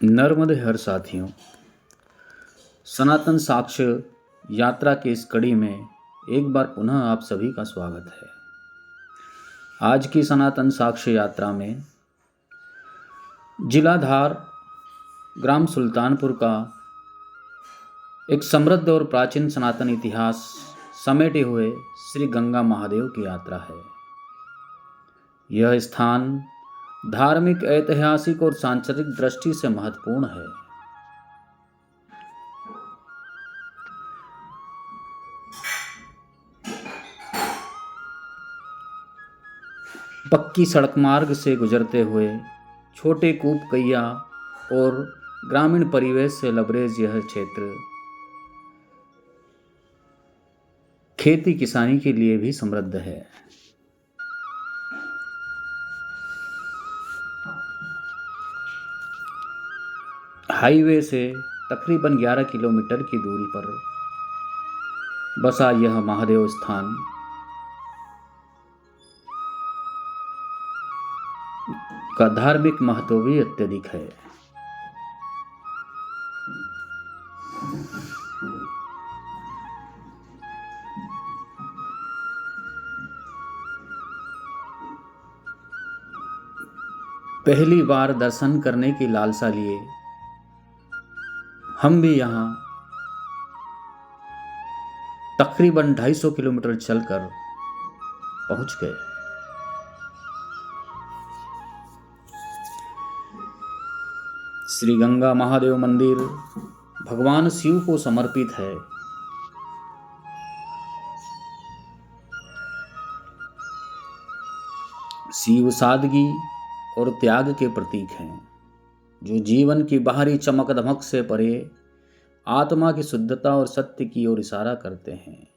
नर्मदे हर साथियों, सनातन साक्ष्य यात्रा की इस कड़ी में एक बार पुनः आप सभी का स्वागत है। आज की सनातन साक्ष्य यात्रा में जिला धार, ग्राम सुल्तानपुर का एक समृद्ध और प्राचीन सनातन इतिहास समेटे हुए श्री गंगा महादेव की यात्रा है। यह स्थान धार्मिक, ऐतिहासिक और सांस्कृतिक दृष्टि से महत्वपूर्ण है। पक्की सड़क मार्ग से गुजरते हुए छोटे कूप कैया और ग्रामीण परिवेश से लबरेज यह क्षेत्र खेती किसानी के लिए भी समृद्ध है। हाईवे से तकरीबन 11 किलोमीटर की दूरी पर बसा यह महादेव स्थान का धार्मिक महत्व भी अत्यधिक है। पहली बार दर्शन करने की लालसा लिए हम भी यहाँ तकरीबन 250 किलोमीटर चलकर पहुंच गए। श्री गंगा महादेव मंदिर भगवान शिव को समर्पित है। शिव सादगी और त्याग के प्रतीक हैं, जो जीवन की बाहरी चमक धमक से परे आत्मा की शुद्धता और सत्य की ओर इशारा करते हैं।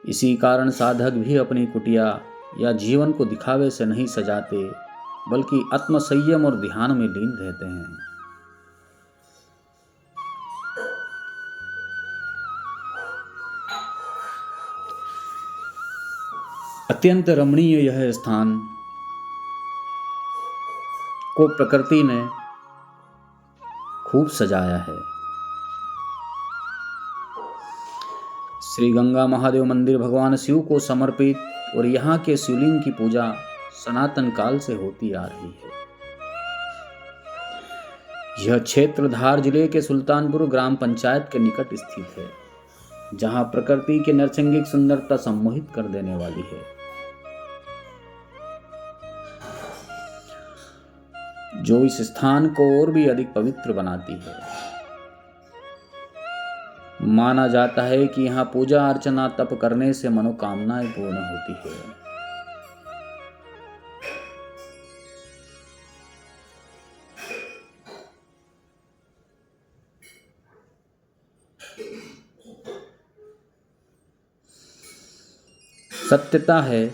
इसी कारण साधक भी अपनी कुटिया या जीवन को दिखावे से नहीं सजाते, बल्कि आत्मसंयम और ध्यान में लीन रहते हैं। अत्यंत रमणीय यह स्थान को प्रकृति ने खूब सजाया है। श्री गंगा महादेव मंदिर भगवान शिव को समर्पित और यहाँ के शिवलिंग की पूजा सनातन काल से होती आ रही है। यह क्षेत्र धार जिले के सुल्तानपुर ग्राम पंचायत के निकट स्थित है, जहाँ प्रकृति की नैसर्गिक सुंदरता सम्मोहित कर देने वाली है। जो इस स्थान को और भी अधिक पवित्र बनाती है। माना जाता है कि यहाँ पूजा अर्चना तप करने से मनोकामनाएं पूर्ण होती है। सत्यता है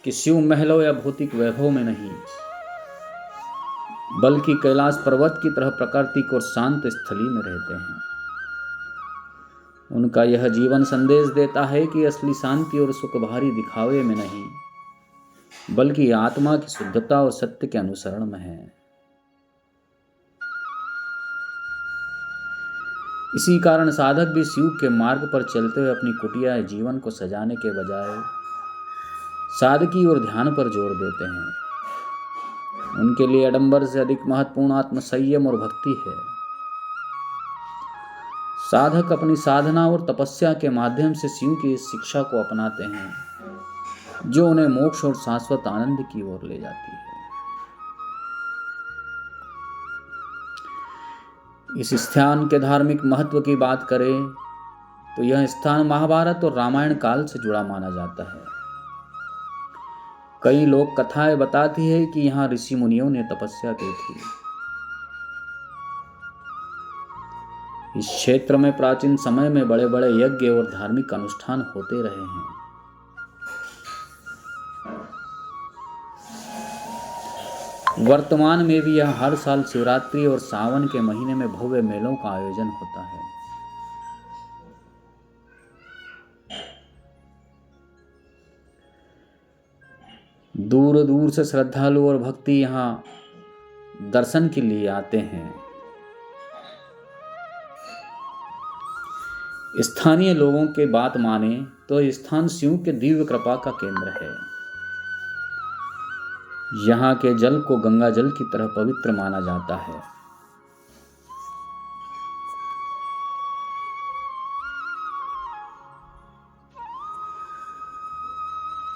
कि शिव महलों या भौतिक वैभव में नहीं, बल्कि कैलाश पर्वत की तरह प्राकृतिक और शांत स्थली में रहते हैं। उनका यह जीवन संदेश देता है कि असली शांति और सुख बाहरी दिखावे में नहीं, बल्कि आत्मा की शुद्धता और सत्य के अनुसरण में है। इसी कारण साधक भी शिव के मार्ग पर चलते हुए अपनी कुटिया या जीवन को सजाने के बजाय सादगी और ध्यान पर जोर देते हैं। उनके लिए आडंबर से अधिक महत्वपूर्ण आत्मसंयम और भक्ति है। साधक अपनी साधना और तपस्या के माध्यम से शिव की इस शिक्षा को अपनाते हैं, जो उन्हें मोक्ष और शाश्वत आनंद की ओर ले जाती है। इस स्थान के धार्मिक महत्व की बात करें तो यह स्थान महाभारत और रामायण काल से जुड़ा माना जाता है। कई लोक कथाएं बताती है कि यहाँ ऋषि मुनियों ने तपस्या की थी। इस क्षेत्र में प्राचीन समय में बड़े बड़े यज्ञ और धार्मिक अनुष्ठान होते रहे हैं। वर्तमान में भी यह हर साल शिवरात्रि और सावन के महीने में भव्य मेलों का आयोजन होता है। दूर दूर से श्रद्धालु और भक्ति यहाँ दर्शन के लिए आते हैं। स्थानीय लोगों के बात माने तो यह स्थान शिव के दिव्य कृपा का केंद्र है। यहाँ के जल को गंगा जल की तरह पवित्र माना जाता है।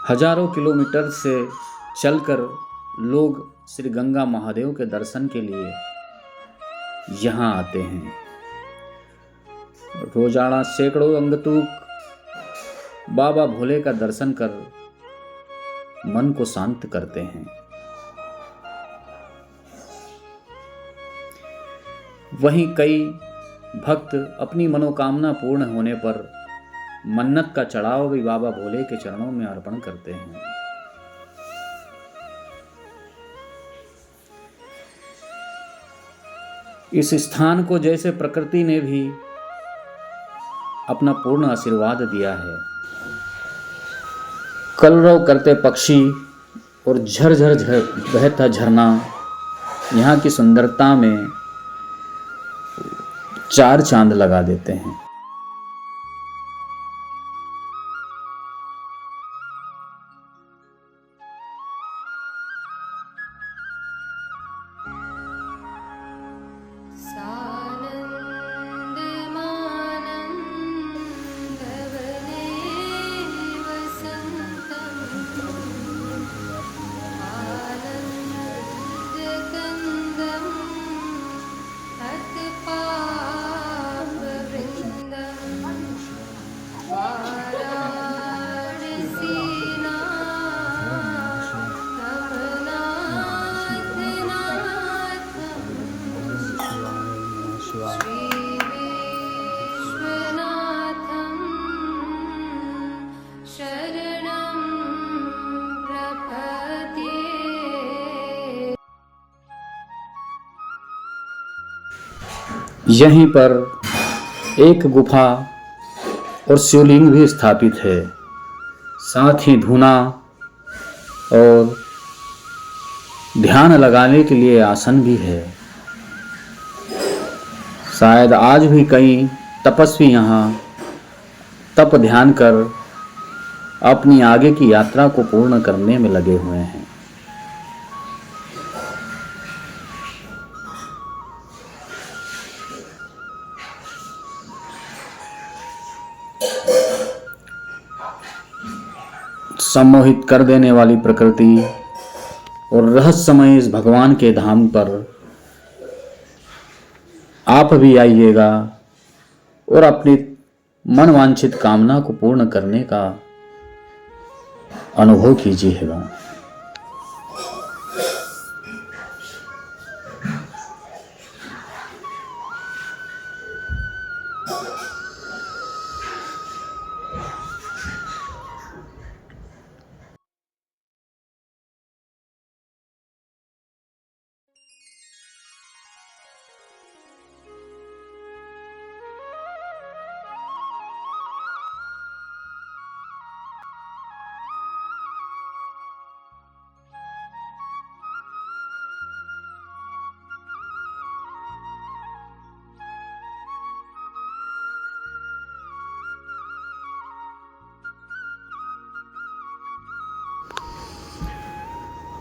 हजारों किलोमीटर से चलकर लोग श्री गंगा महादेव के दर्शन के लिए यहाँ आते हैं। रोजाना सैकड़ों अंगतुक बाबा भोले का दर्शन कर मन को शांत करते हैं। वहीं कई भक्त अपनी मनोकामना पूर्ण होने पर मन्नत का चढ़ावा भी बाबा भोले के चरणों में अर्पण करते हैं। इस स्थान को जैसे प्रकृति ने भी अपना पूर्ण आशीर्वाद दिया है। कलरव करते पक्षी और झरझर बहता झरना यहाँ की सुंदरता में चार चांद लगा देते हैं। यहीं पर एक गुफा और शिवलिंग भी स्थापित है। साथ ही धूना और ध्यान लगाने के लिए आसन भी है। शायद आज भी कई तपस्वी यहाँ तप ध्यान कर अपनी आगे की यात्रा को पूर्ण करने में लगे हुए हैं। सम्मोहित कर देने वाली प्रकृति और रहस्यमय इस भगवान के धाम पर आप भी आइएगा और अपनी मनवांछित कामना को पूर्ण करने का अनुभव कीजिएगा।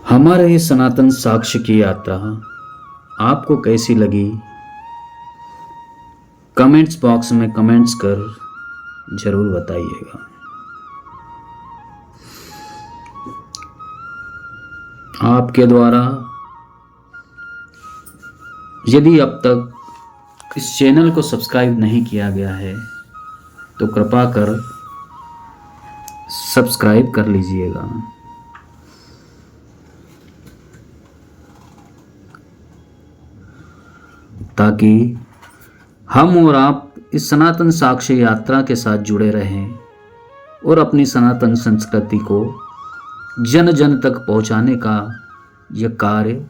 हमारे इस सनातन साक्ष्य की यात्रा आपको कैसी लगी? कमेंट्स बॉक्स में कमेंट्स कर जरूर बताइएगा। आपके द्वारा यदि अब तक इस चैनल को सब्सक्राइब नहीं किया गया है तो कृपा कर सब्सक्राइब कर लीजिएगा, ताकि हम और आप इस सनातन साक्ष्य यात्रा के साथ जुड़े रहें और अपनी सनातन संस्कृति को जन जन तक पहुंचाने का यह कार्य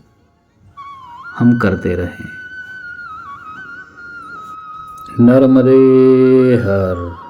हम करते रहें। नर्मदे हर।